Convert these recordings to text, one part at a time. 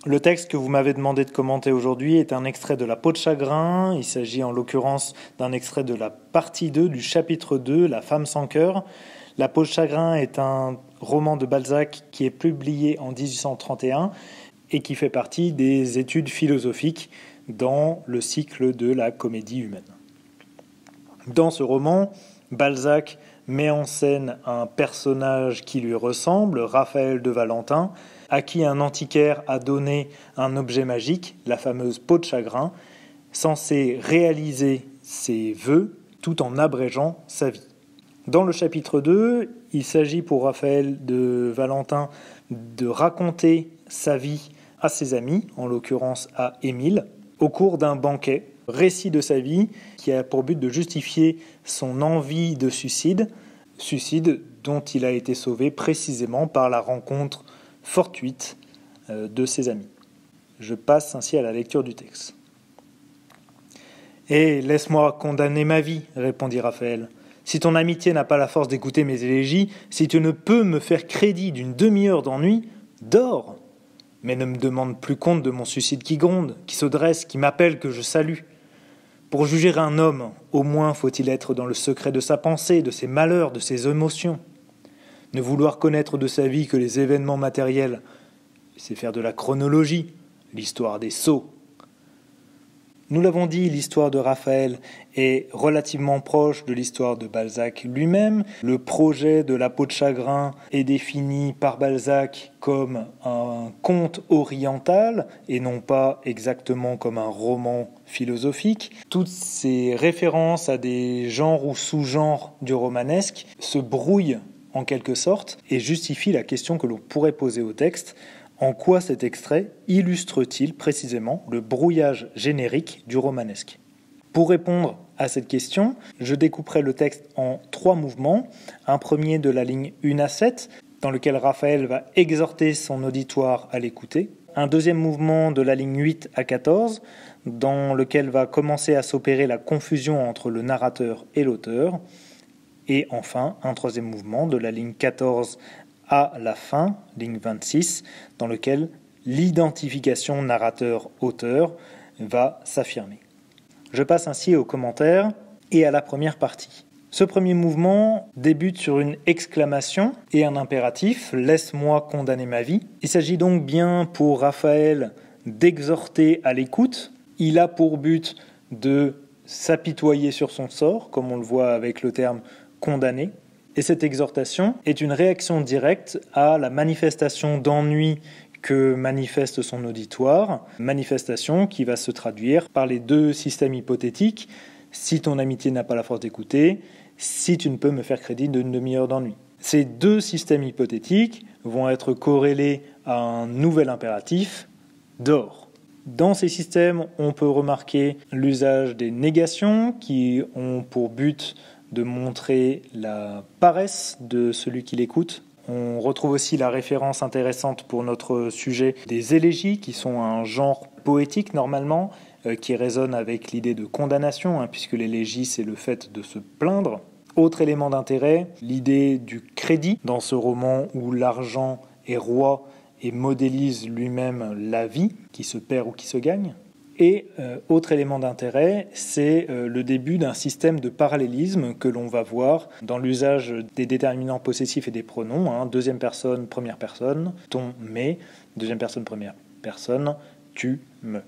Le texte que vous m'avez demandé de commenter aujourd'hui est un extrait de La peau de chagrin. Il s'agit en l'occurrence d'un extrait de la partie 2 du chapitre 2, La femme sans cœur. La peau de chagrin est un roman de Balzac qui est publié en 1831 et qui fait partie des études philosophiques dans le cycle de la comédie humaine. Dans ce roman, Balzac met en scène un personnage qui lui ressemble, Raphaël de Valentin, à qui un antiquaire a donné un objet magique, la fameuse peau de chagrin, censé réaliser ses vœux tout en abrégeant sa vie. Dans le chapitre 2, il s'agit pour Raphaël de Valentin de raconter sa vie à ses amis, en l'occurrence à Émile, au cours d'un banquet, récit de sa vie qui a pour but de justifier son envie de suicide dont il a été sauvé précisément par la rencontre fortuite de ses amis. Je passe ainsi à la lecture du texte. « Eh, laisse-moi condamner ma vie, répondit Raphaël. Si ton amitié n'a pas la force d'écouter mes élégies, si tu ne peux me faire crédit d'une demi-heure d'ennui, dors. Mais ne me demande plus compte de mon suicide qui gronde, qui se dresse, qui m'appelle, que je salue. Pour juger un homme, au moins faut-il être dans le secret de sa pensée, de ses malheurs, de ses émotions. Ne vouloir connaître de sa vie que les événements matériels, c'est faire de la chronologie, l'histoire des sots. Nous l'avons dit, l'histoire de Raphaël est relativement proche de l'histoire de Balzac lui-même. Le projet de La peau de chagrin est défini par Balzac comme un conte oriental et non pas exactement comme un roman philosophique. Toutes ces références à des genres ou sous-genres du romanesque se brouillent en quelque sorte et justifient la question que l'on pourrait poser au texte. En quoi cet extrait illustre-t-il précisément le brouillage générique du romanesque ? Pour répondre à cette question, je découperai le texte en 3 mouvements. Un premier de la ligne 1 à 7, dans lequel Raphaël va exhorter son auditoire à l'écouter. Un deuxième mouvement de la ligne 8 à 14, dans lequel va commencer à s'opérer la confusion entre le narrateur et l'auteur. Et enfin, un troisième mouvement de la ligne 14 à la fin, ligne 26, dans lequel l'identification narrateur-auteur va s'affirmer. Je passe ainsi aux commentaires et à la première partie. Ce premier mouvement débute sur une exclamation et un impératif « Laisse-moi condamner ma vie ». Il s'agit donc bien pour Raphaël d'exhorter à l'écoute. Il a pour but de s'apitoyer sur son sort, comme on le voit avec le terme « condamner ». Et cette exhortation est une réaction directe à la manifestation d'ennui que manifeste son auditoire, manifestation qui va se traduire par les 2 systèmes hypothétiques « si ton amitié n'a pas la force d'écouter »,« si tu ne peux me faire crédit d'une demi-heure d'ennui ». Ces 2 systèmes hypothétiques vont être corrélés à un nouvel impératif « dors ». Dans ces systèmes, on peut remarquer l'usage des négations qui ont pour but de montrer la paresse de celui qui l'écoute. On retrouve aussi la référence intéressante pour notre sujet des élégies, qui sont un genre poétique normalement, qui résonne avec l'idée de condamnation, puisque l'élégie c'est le fait de se plaindre. Autre élément d'intérêt, l'idée du crédit dans ce roman où l'argent est roi et modélise lui-même la vie, qui se perd ou qui se gagne. Et autre élément d'intérêt, c'est le début d'un système de parallélisme que l'on va voir dans l'usage des déterminants possessifs et des pronoms. Deuxième personne, première personne, ton, mais, deuxième personne, première personne, tu, me.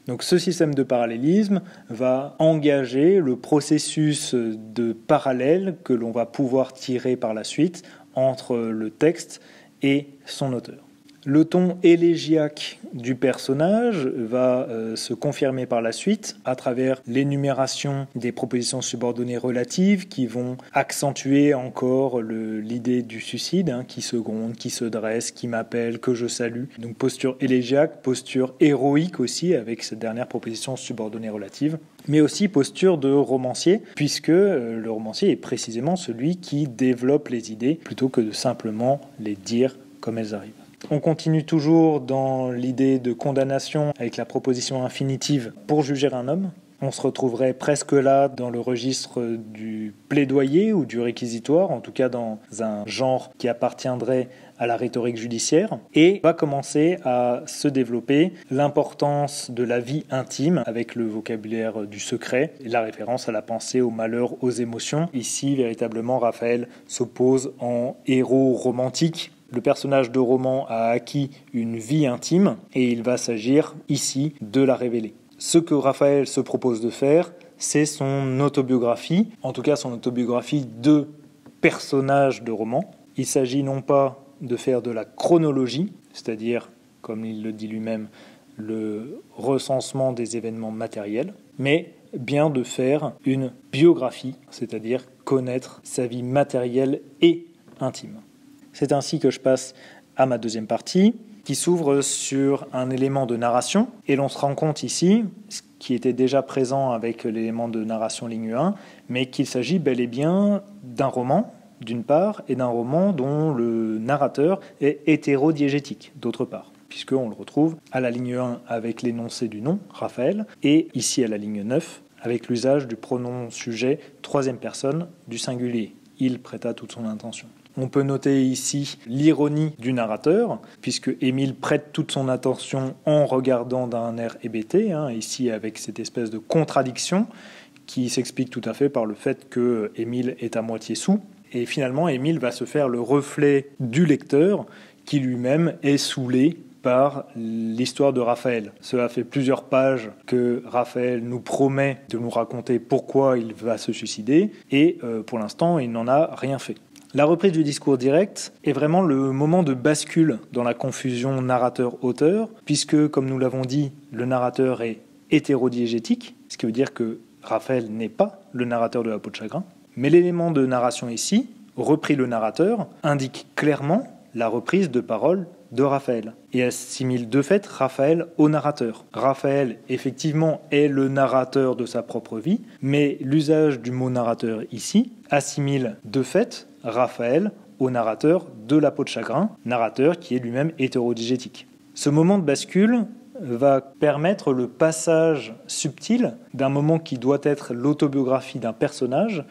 Donc ce système de parallélisme va engager le processus de parallèle que l'on va pouvoir tirer par la suite entre le texte et son auteur. Le ton élégiaque du personnage va se confirmer par la suite à travers l'énumération des propositions subordonnées relatives qui vont accentuer encore l'idée du suicide, qui se gronde, qui se dresse, qui m'appelle, que je salue. Donc posture élégiaque, posture héroïque aussi avec cette dernière proposition subordonnée relative, mais aussi posture de romancier, puisque le romancier est précisément celui qui développe les idées plutôt que de simplement les dire comme elles arrivent. On continue toujours dans l'idée de condamnation avec la proposition infinitive pour juger un homme. On se retrouverait presque là dans le registre du plaidoyer ou du réquisitoire, en tout cas dans un genre qui appartiendrait à la rhétorique judiciaire et va commencer à se développer l'importance de la vie intime avec le vocabulaire du secret, et la référence à la pensée, au malheur, aux émotions. Ici, véritablement, Raphaël s'oppose en héros romantique. Le personnage de roman a acquis une vie intime et il va s'agir ici de la révéler. Ce que Raphaël se propose de faire, c'est son autobiographie, en tout cas son autobiographie de personnage de roman. Il s'agit non pas de faire de la chronologie, c'est-à-dire, comme il le dit lui-même, le recensement des événements matériels, mais bien de faire une biographie, c'est-à-dire connaître sa vie matérielle et intime. C'est ainsi que je passe à ma deuxième partie, qui s'ouvre sur un élément de narration, et l'on se rend compte ici, ce qui était déjà présent avec l'élément de narration ligne 1, mais qu'il s'agit bel et bien d'un roman, d'une part, et d'un roman dont le narrateur est hétérodiégétique, d'autre part, puisqu'on le retrouve à la ligne 1 avec l'énoncé du nom, Raphaël, et ici à la ligne 9, avec l'usage du pronom sujet troisième personne du singulier. Il prêta toute son intention. On peut noter ici l'ironie du narrateur, puisque Émile prête toute son attention en regardant d'un air hébété, ici avec cette espèce de contradiction qui s'explique tout à fait par le fait que Émile est à moitié soûl. Et finalement, Émile va se faire le reflet du lecteur qui lui-même est saoulé par l'histoire de Raphaël. Cela fait plusieurs pages que Raphaël nous promet de nous raconter pourquoi il va se suicider, et pour l'instant, il n'en a rien fait. La reprise du discours direct est vraiment le moment de bascule dans la confusion narrateur-auteur, puisque, comme nous l'avons dit, le narrateur est hétérodiégétique, ce qui veut dire que Raphaël n'est pas le narrateur de la peau de chagrin. Mais l'élément de narration ici, repris le narrateur, indique clairement la reprise de parole de Raphaël et assimile de fait Raphaël au narrateur. Raphaël, effectivement, est le narrateur de sa propre vie, mais l'usage du mot narrateur ici assimile de fait Raphaël au narrateur de la peau de chagrin, narrateur qui est lui-même hétérodiégétique. Ce moment de bascule va permettre le passage subtil d'un moment qui doit être l'autobiographie d'un personnage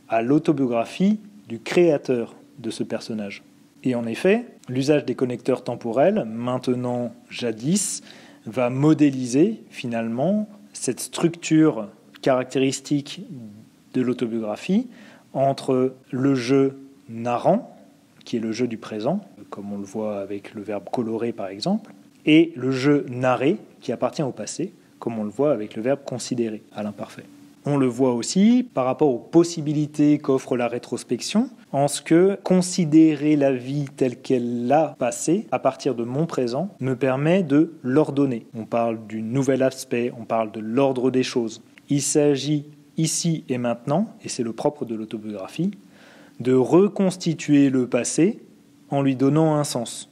à l'autobiographie du créateur de ce personnage. Et en effet, l'usage des connecteurs temporels, maintenant jadis, va modéliser finalement cette structure caractéristique de l'autobiographie entre le jeu narrant, qui est le jeu du présent, comme on le voit avec le verbe colorer par exemple, et le jeu narré, qui appartient au passé, comme on le voit avec le verbe considérer, à l'imparfait. On le voit aussi par rapport aux possibilités qu'offre la rétrospection, en ce que considérer la vie telle qu'elle l'a passée, à partir de mon présent, me permet de l'ordonner. On parle du nouvel aspect, on parle de l'ordre des choses. Il s'agit ici et maintenant, et c'est le propre de l'autobiographie, de reconstituer le passé en lui donnant un sens.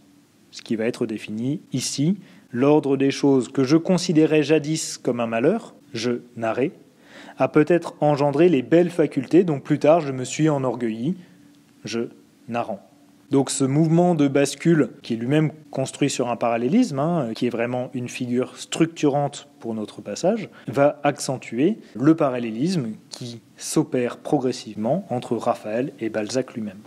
Ce qui va être défini ici, l'ordre des choses que je considérais jadis comme un malheur, je narrais, a peut-être engendré les belles facultés dont plus tard je me suis enorgueilli, je narrant. Donc ce mouvement de bascule, qui est lui-même construit sur un parallélisme, qui est vraiment une figure structurante pour notre passage, va accentuer le parallélisme qui s'opère progressivement entre Raphaël et Balzac lui-même.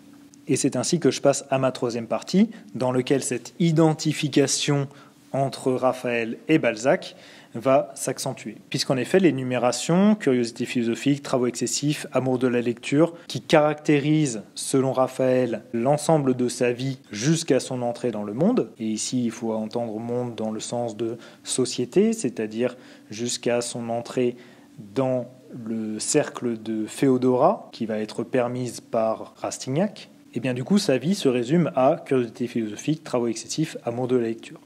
Et c'est ainsi que je passe à ma troisième partie, dans laquelle cette identification entre Raphaël et Balzac va s'accentuer. Puisqu'en effet, l'énumération, curiosité philosophique, travaux excessifs, amour de la lecture, qui caractérise, selon Raphaël, l'ensemble de sa vie jusqu'à son entrée dans le monde, et ici il faut entendre monde dans le sens de société, c'est-à-dire jusqu'à son entrée dans le cercle de Féodora, qui va être permise par Rastignac, et bien du coup sa vie se résume à curiosité philosophique, travaux excessifs, amour de la lecture.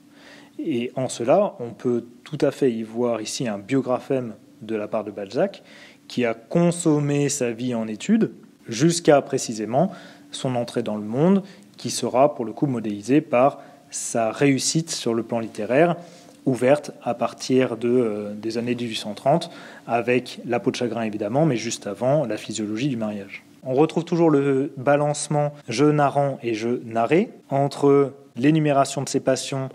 Et en cela, on peut tout à fait y voir ici un biographème de la part de Balzac qui a consommé sa vie en études jusqu'à précisément son entrée dans le monde, qui sera pour le coup modélisée par sa réussite sur le plan littéraire, ouverte à partir des années 1830, avec La peau de chagrin évidemment, mais juste avant, La physiologie du mariage. On retrouve toujours le balancement je narrant et je narré entre l'énumération de ses passions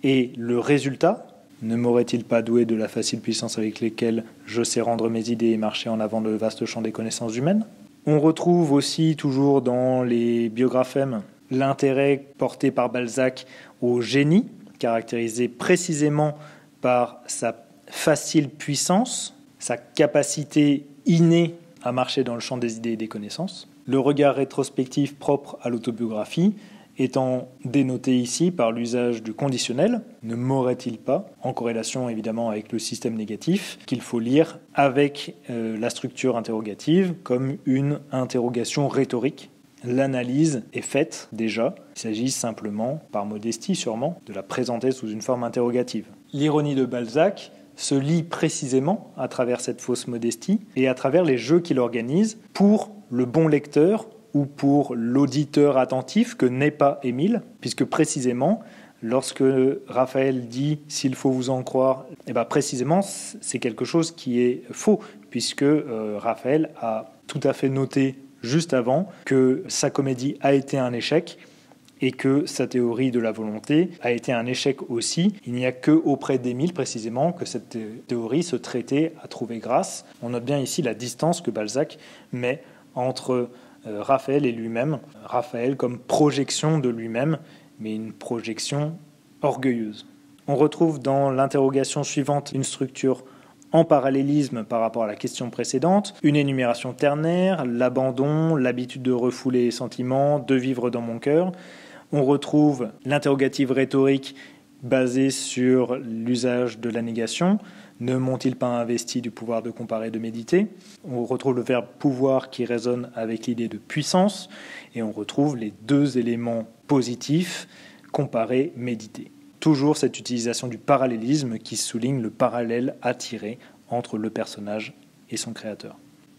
et le résultat. Ne m'aurait-il pas doué de la facile puissance avec lesquelles je sais rendre mes idées et marcher en avant le vaste champ des connaissances humaines ? On retrouve aussi toujours dans les biographèmes l'intérêt porté par Balzac au génie, caractérisé précisément par sa facile puissance, sa capacité innée à marcher dans le champ des idées et des connaissances. Le regard rétrospectif propre à l'autobiographie étant dénoté ici par l'usage du conditionnel, ne m'aurait-il pas, en corrélation évidemment avec le système négatif, qu'il faut lire avec la structure interrogative comme une interrogation rhétorique. L'analyse est faite déjà, il s'agit simplement, par modestie sûrement, de la présenter sous une forme interrogative. L'ironie de Balzac se lit précisément à travers cette fausse modestie et à travers les jeux qu'il organise pour le bon lecteur ou pour l'auditeur attentif que n'est pas Émile, puisque précisément, lorsque Raphaël dit « s'il faut vous en croire », précisément, c'est quelque chose qui est faux, puisque Raphaël a tout à fait noté juste avant que sa comédie a été un échec et que sa théorie de la volonté a été un échec aussi. Il n'y a qu'auprès d'Émile, précisément, que cette théorie, ce traité, a trouvé grâce. On note bien ici la distance que Balzac met entre Raphaël et lui-même. Raphaël comme projection de lui-même, mais une projection orgueilleuse. On retrouve dans l'interrogation suivante une structure en parallélisme par rapport à la question précédente, une énumération ternaire, l'abandon, l'habitude de refouler les sentiments, de vivre dans mon cœur. On retrouve l'interrogative rhétorique basée sur l'usage de la négation. Ne m'ont-ils pas investi du pouvoir de comparer, de méditer? On retrouve le verbe pouvoir qui résonne avec l'idée de puissance. Et on retrouve les deux éléments positifs, comparer, méditer. Toujours cette utilisation du parallélisme qui souligne le parallèle à tirer entre le personnage et son créateur.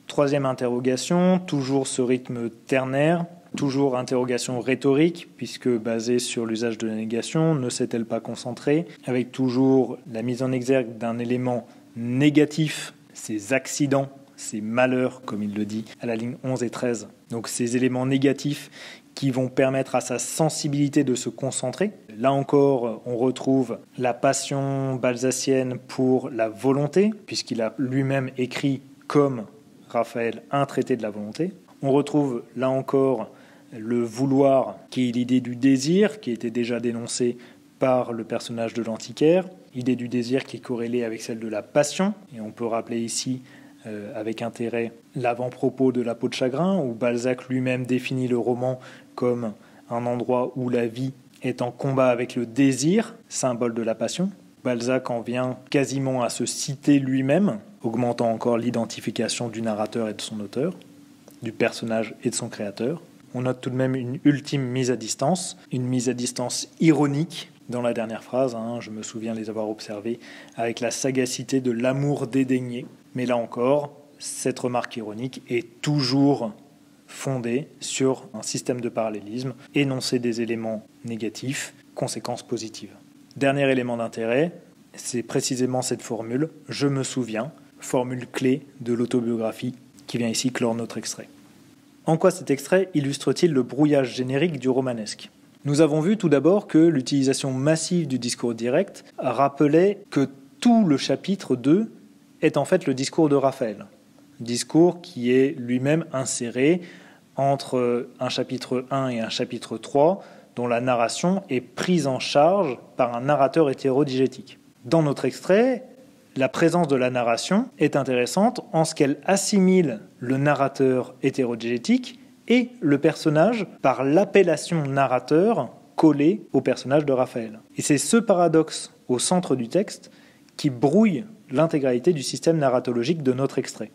Troisième interrogation, toujours ce rythme ternaire, toujours interrogation rhétorique, puisque basée sur l'usage de la négation, ne s'est-elle pas concentrée, avec toujours la mise en exergue d'un élément négatif, ces accidents, ces malheurs, comme il le dit à la ligne 11 et 13. Donc ces éléments négatifs qui vont permettre à sa sensibilité de se concentrer. Là encore, on retrouve la passion balzacienne pour la volonté, puisqu'il a lui-même écrit, comme Raphaël, un traité de la volonté. On retrouve là encore le vouloir, qui est l'idée du désir, qui était déjà dénoncée par le personnage de l'antiquaire, idée du désir qui est corrélée avec celle de la passion, et on peut rappeler ici avec intérêt l'avant-propos de La peau de chagrin, où Balzac lui-même définit le roman comme un endroit où la vie est en combat avec le désir, symbole de la passion. Balzac en vient quasiment à se citer lui-même, augmentant encore l'identification du narrateur et de son auteur, du personnage et de son créateur. On note tout de même une ultime mise à distance, une mise à distance ironique dans la dernière phrase, je me souviens les avoir observés, avec la sagacité de l'amour dédaigné. Mais là encore, cette remarque ironique est toujours fondée sur un système de parallélisme, énoncer des éléments négatifs, conséquences positives. Dernier élément d'intérêt, c'est précisément cette formule « je me souviens », formule clé de l'autobiographie qui vient ici clore notre extrait. En quoi cet extrait illustre-t-il le brouillage générique du romanesque ? Nous avons vu tout d'abord que l'utilisation massive du discours direct rappelait que tout le chapitre 2 est en fait le discours de Raphaël. Discours qui est lui-même inséré entre un chapitre 1 et un chapitre 3, dont la narration est prise en charge par un narrateur hétérodigétique. Dans notre extrait, la présence de la narration est intéressante en ce qu'elle assimile le narrateur hétérodigétique et le personnage par l'appellation narrateur collée au personnage de Raphaël. Et c'est ce paradoxe au centre du texte qui brouille l'intégralité du système narratologique de notre extrait.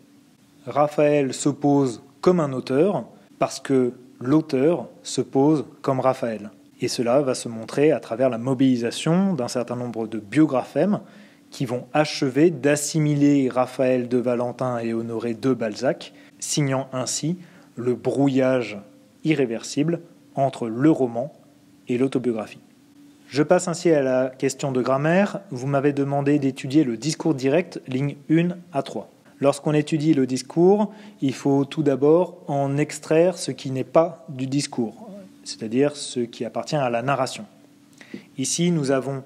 Raphaël se pose comme un auteur parce que l'auteur se pose comme Raphaël. Et cela va se montrer à travers la mobilisation d'un certain nombre de biographèmes qui vont achever d'assimiler Raphaël de Valentin et Honoré de Balzac, signant ainsi le brouillage irréversible entre le roman et l'autobiographie. Je passe ainsi à la question de grammaire. Vous m'avez demandé d'étudier le discours direct, lignes 1 à 3. Lorsqu'on étudie le discours, il faut tout d'abord en extraire ce qui n'est pas du discours, c'est-à-dire ce qui appartient à la narration. Ici, nous avons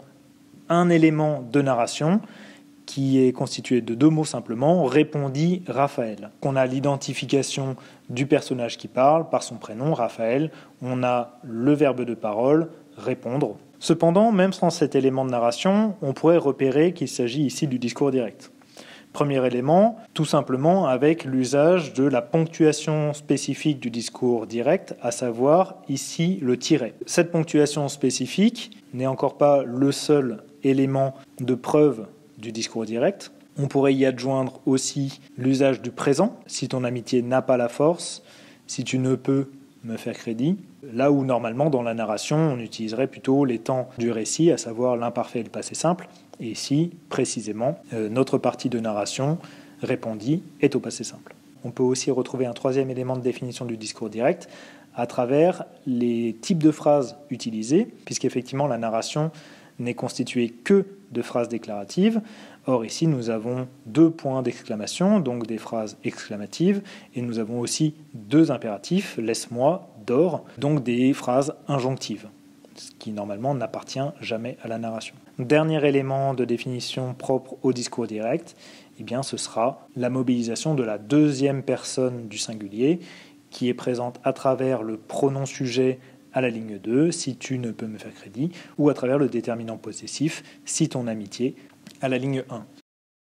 un élément de narration qui est constitué de 2 mots simplement, répondit Raphaël. On a l'identification du personnage qui parle par son prénom, Raphaël. On a le verbe de parole, répondre. Cependant, même sans cet élément de narration, on pourrait repérer qu'il s'agit ici du discours direct. Premier élément, tout simplement avec l'usage de la ponctuation spécifique du discours direct, à savoir ici le tiret. Cette ponctuation spécifique n'est encore pas le seul élément de preuve du discours direct. On pourrait y adjoindre aussi l'usage du présent, si ton amitié n'a pas la force, si tu ne peux me faire crédit. Là où normalement dans la narration on utiliserait plutôt les temps du récit, à savoir l'imparfait et le passé simple. Et ici, précisément, notre partie de narration, répondit, est au passé simple. On peut aussi retrouver un troisième élément de définition du discours direct à travers les types de phrases utilisées, puisqu'effectivement la narration n'est constituée que de phrases déclaratives. Or ici nous avons 2 points d'exclamation, donc des phrases exclamatives, et nous avons aussi 2 impératifs, laisse-moi, dors, donc des phrases injonctives, ce qui normalement n'appartient jamais à la narration. Dernier élément de définition propre au discours direct, eh bien, ce sera la mobilisation de la 2e personne du singulier qui est présente à travers le pronom sujet à la ligne 2, si tu ne peux me faire crédit, ou à travers le déterminant possessif, si ton amitié, à la ligne 1.